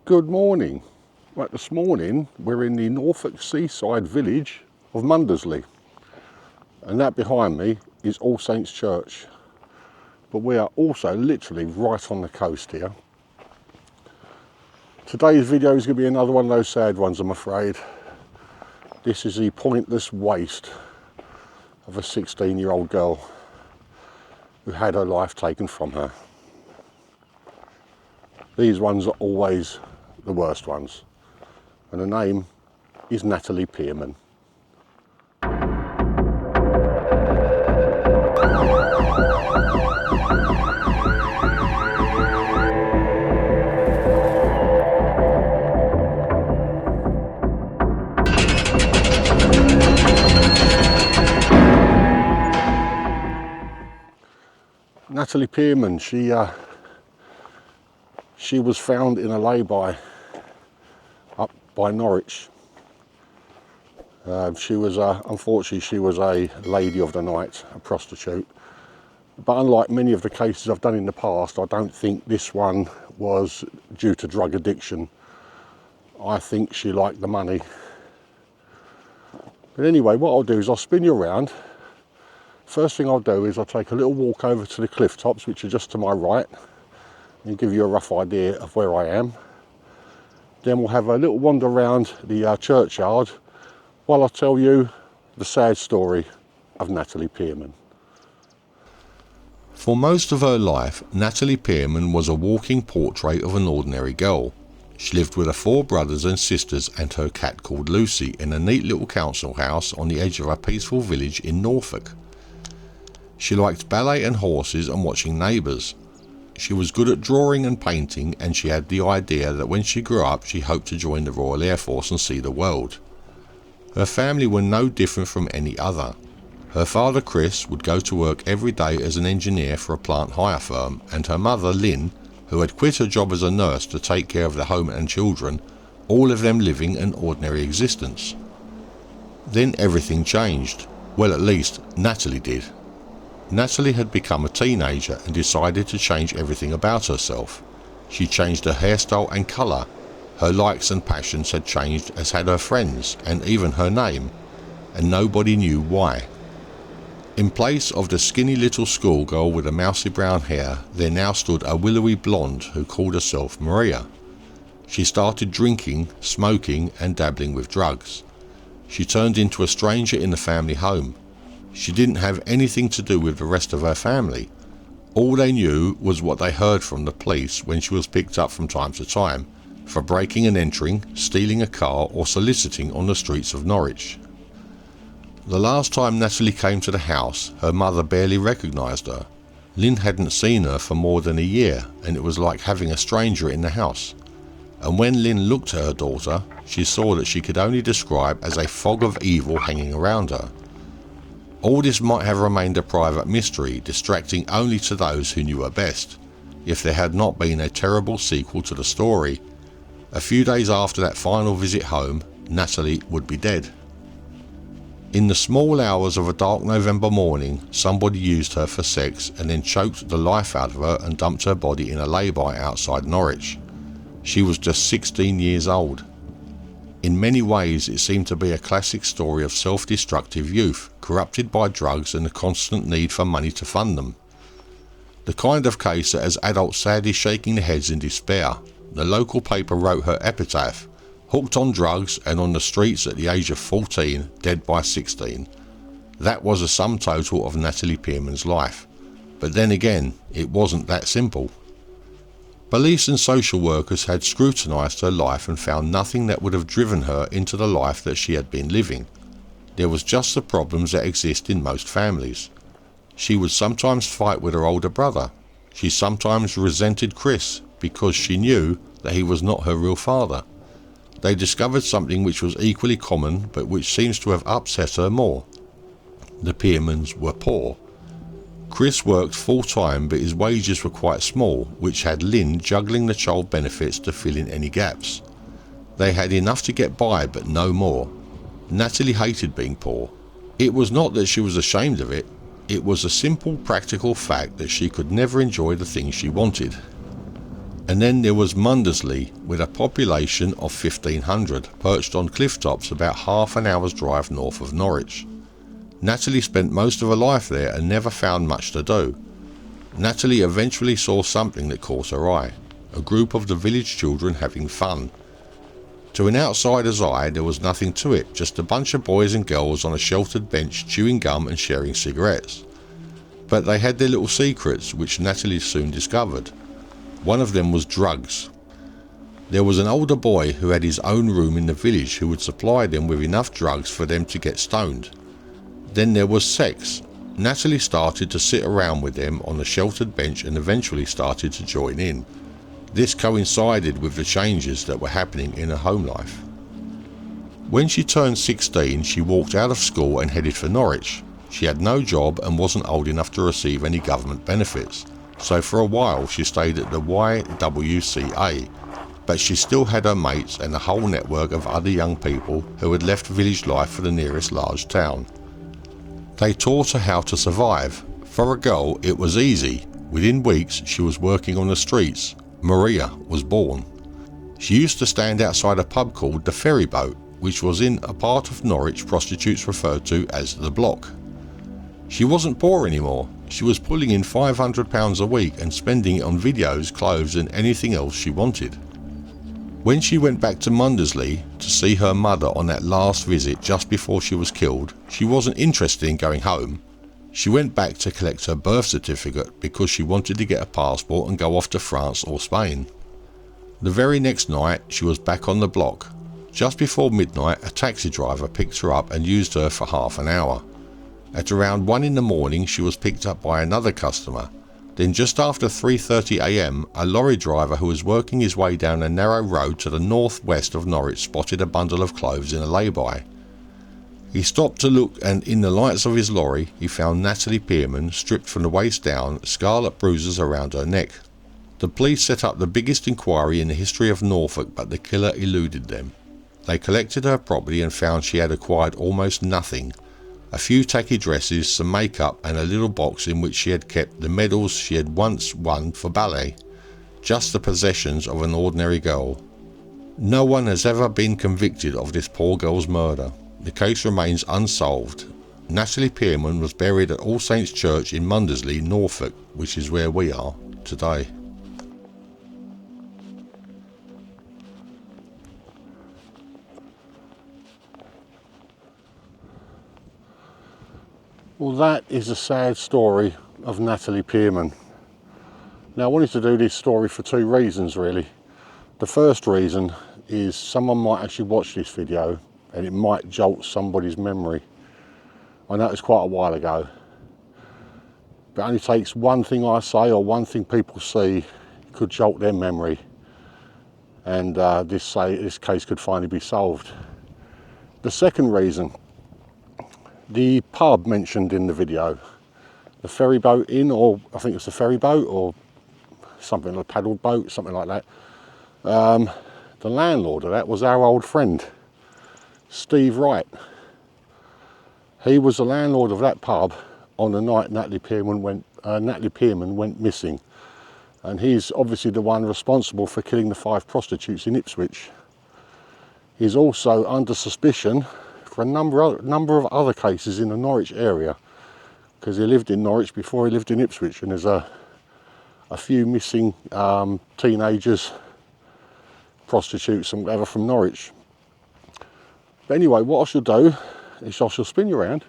Good morning. Right, this morning we're in the Norfolk seaside village of Mundesley, and that behind me is All Saints Church, but we are also literally right on the coast here. Today's video is going to be another one of those sad ones, I'm afraid. This is the pointless waste of a 16-year-old girl who had her life taken from her. These ones are always the worst ones, and the name is Natalie Pearman. Natalie Pearman, she was found in a lay-by up by Norwich. Unfortunately, she was a lady of the night, a prostitute. But unlike many of the cases I've done in the past, I don't think this one was due to drug addiction. I think she liked the money. But anyway, what I'll do is I'll spin you around. First thing I'll do is I'll take a little walk over to the cliff tops, which are just to my right, and give you a rough idea of where I am. Then we'll have a little wander around the churchyard while I tell you the sad story of Natalie Pearman. For most of her life, Natalie Pearman was a walking portrait of an ordinary girl. She lived with her 4 brothers and sisters and her cat called Lucy in a neat little council house on the edge of a peaceful village in Norfolk. She liked ballet and horses and watching neighbours. She was good at drawing and painting, and she had the idea that when she grew up she hoped to join the Royal Air Force and see the world. Her family were no different from any other. Her father Chris would go to work every day as an engineer for a plant hire firm, and her mother Lynn, who had quit her job as a nurse to take care of the home and children, all of them living an ordinary existence. Then everything changed. Well, at least Natalie did. Natalie had become a teenager and decided to change everything about herself. She changed her hairstyle and colour. Her likes and passions had changed, as had her friends, and even her name, and nobody knew why. In place of the skinny little schoolgirl with the mousy brown hair, there now stood a willowy blonde who called herself Maria. She started drinking, smoking, and dabbling with drugs. She turned into a stranger in the family home. She didn't have anything to do with the rest of her family. All they knew was what they heard from the police when she was picked up from time to time for breaking and entering, stealing a car, or soliciting on the streets of Norwich. The last time Natalie came to the house, her mother barely recognised her. Lynn hadn't seen her for more than a year, and it was like having a stranger in the house. And when Lynn looked at her daughter, she saw that she could only describe as a fog of evil hanging around her. All this might have remained a private mystery, distracting only to those who knew her best, if there had not been a terrible sequel to the story. A few days after that final visit home, Natalie would be dead. In the small hours of a dark November morning, somebody used her for sex and then choked the life out of her and dumped her body in a lay-by outside Norwich. She was just 16 years old. In many ways, it seemed to be a classic story of self-destructive youth, corrupted by drugs and the constant need for money to fund them. The kind of case that has adults sadly shaking their heads in despair. The local paper wrote her epitaph: hooked on drugs and on the streets at the age of 14, dead by 16. That was a sum total of Natalie Pearman's life. But then again, it wasn't that simple. Police and social workers had scrutinised her life and found nothing that would have driven her into the life that she had been living. There was just the problems that exist in most families. She would sometimes fight with her older brother. She sometimes resented Chris because she knew that he was not her real father. They discovered something which was equally common but which seems to have upset her more. The Pearmans were poor. Chris worked full-time, but his wages were quite small, which had Lynn juggling the child benefits to fill in any gaps. They had enough to get by, but no more. Natalie hated being poor. It was not that she was ashamed of it. It was a simple, practical fact that she could never enjoy the things she wanted. And then there was Mundesley, with a population of 1,500, perched on cliff tops about half an hour's drive north of Norwich. Natalie spent most of her life there and never found much to do. Natalie eventually saw something that caught her eye, a group of the village children having fun. To an outsider's eye there was nothing to it, just a bunch of boys and girls on a sheltered bench chewing gum and sharing cigarettes. But they had their little secrets, which Natalie soon discovered. One of them was drugs. There was an older boy who had his own room in the village who would supply them with enough drugs for them to get stoned. Then there was sex. Natalie started to sit around with them on the sheltered bench and eventually started to join in. This coincided with the changes that were happening in her home life. When she turned 16, she walked out of school and headed for Norwich. She had no job and wasn't old enough to receive any government benefits, so for a while she stayed at the YWCA, but she still had her mates and a whole network of other young people who had left village life for the nearest large town. They taught her how to survive. For a girl, it was easy. Within weeks, she was working on the streets. Maria was born. She used to stand outside a pub called the Ferry Boat, which was in a part of Norwich prostitutes referred to as the Block. She wasn't poor anymore. She was pulling in £500 a week and spending it on videos, clothes and anything else she wanted. When she went back to Mundesley to see her mother on that last visit just before she was killed, she wasn't interested in going home. She went back to collect her birth certificate because she wanted to get a passport and go off to France or Spain. The very next night she was back on the block. Just before midnight a taxi driver picked her up and used her for half an hour. At around 1 in the morning she was picked up by another customer. Then just after 3:30 AM a lorry driver who was working his way down a narrow road to the northwest of Norwich spotted a bundle of clothes in a lay-by. He stopped to look and in the lights of his lorry he found Natalie Pearman stripped from the waist down, scarlet bruises around her neck. The police set up the biggest inquiry in the history of Norfolk, but the killer eluded them. They collected her property and found she had acquired almost nothing. A few tacky dresses, some makeup and a little box in which she had kept the medals she had once won for ballet. Just the possessions of an ordinary girl. No one has ever been convicted of this poor girl's murder. The case remains unsolved. Natalie Pearman was buried at All Saints Church in Mundesley, Norfolk, which is where we are today. Well, that is a sad story of Natalie Pearman. Now, I wanted to do this story for two reasons, really. The first reason is someone might actually watch this video and it might jolt somebody's memory. I know it was quite a while ago, but it only takes one thing I say or one thing people see could jolt their memory, and this case could finally be solved. The second reason, the pub mentioned in the video, the Ferry Boat Inn, or I think it's the Ferry Boat or something, like a paddled boat, something like that. The landlord of that was our old friend, Steve Wright. He was the landlord of that pub on the night Natalie Pearman went missing. And he's obviously the one responsible for killing the 5 prostitutes in Ipswich. He's also under suspicion for a number of other cases in the Norwich area, because he lived in Norwich before he lived in Ipswich, and there's a few missing teenagers, prostitutes and whatever from Norwich. But anyway, what I shall do is I shall spin you around.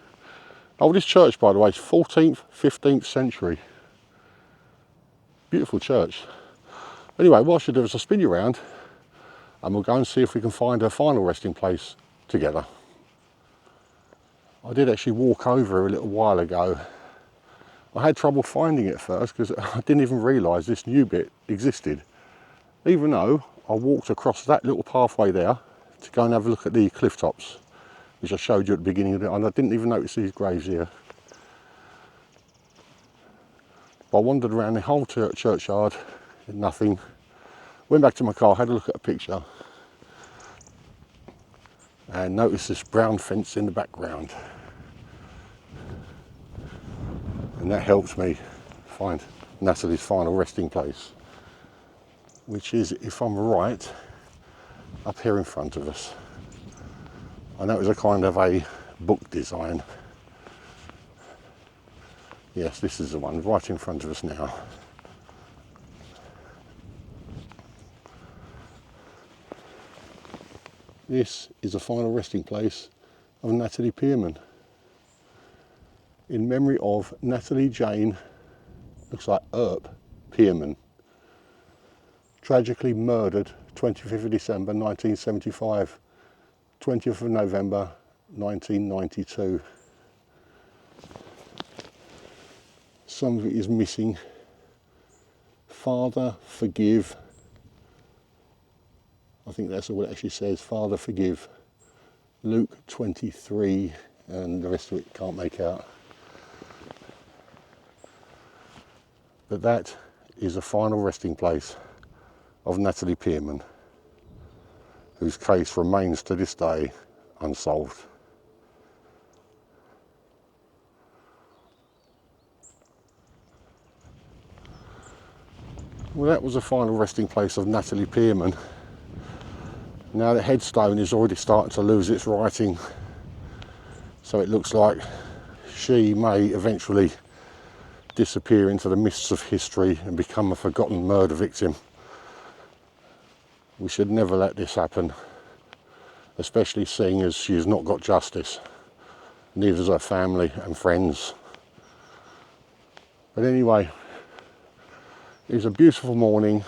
Oh, this church, by the way, is 14th, 15th century. Beautiful church. Anyway, what I shall do is I'll spin you around and we'll go and see if we can find her final resting place together. I did actually walk over a little while ago. I had trouble finding it first because I didn't even realise this new bit existed, even though I walked across that little pathway there to go and have a look at the cliff tops, which I showed you at the beginning of it, and I didn't even notice these graves here. But I wandered around the whole churchyard, did nothing. Went back to my car, had a look at a picture, and noticed this brown fence in the background. And that helps me find Natalie's final resting place. which is, if I'm right, up here in front of us. And that was a kind of a book design. Yes, this is the one right in front of us now. This is the final resting place of Natalie Pearman, in memory of Natalie Jane, looks like Earp Pearman, tragically murdered 25th of December 1975, 20th of November 1992. Some of it is missing. Father, forgive. I think that's all it actually says. Father, forgive. Luke 23, and the rest of it can't make out. But that is the final resting place of Natalie Pearman, whose case remains to this day unsolved. Well, that was the final resting place of Natalie Pearman. Now the headstone is already starting to lose its writing, so it looks like she may eventually disappear into the mists of history and become a forgotten murder victim. We should never let this happen, especially seeing as she has not got justice. Neither does her family and friends. But anyway, it's a beautiful morning,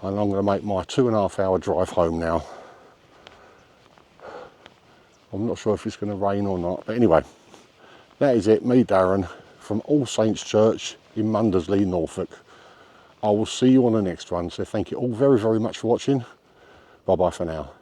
and I'm going to make my 2.5 hour drive home now. I'm not sure if it's going to rain or not, but anyway, that is it. Me, Darren, from All Saints Church in Mundesley, Norfolk. I will see you on the next one, so thank you all very, very much for watching. Bye bye for now.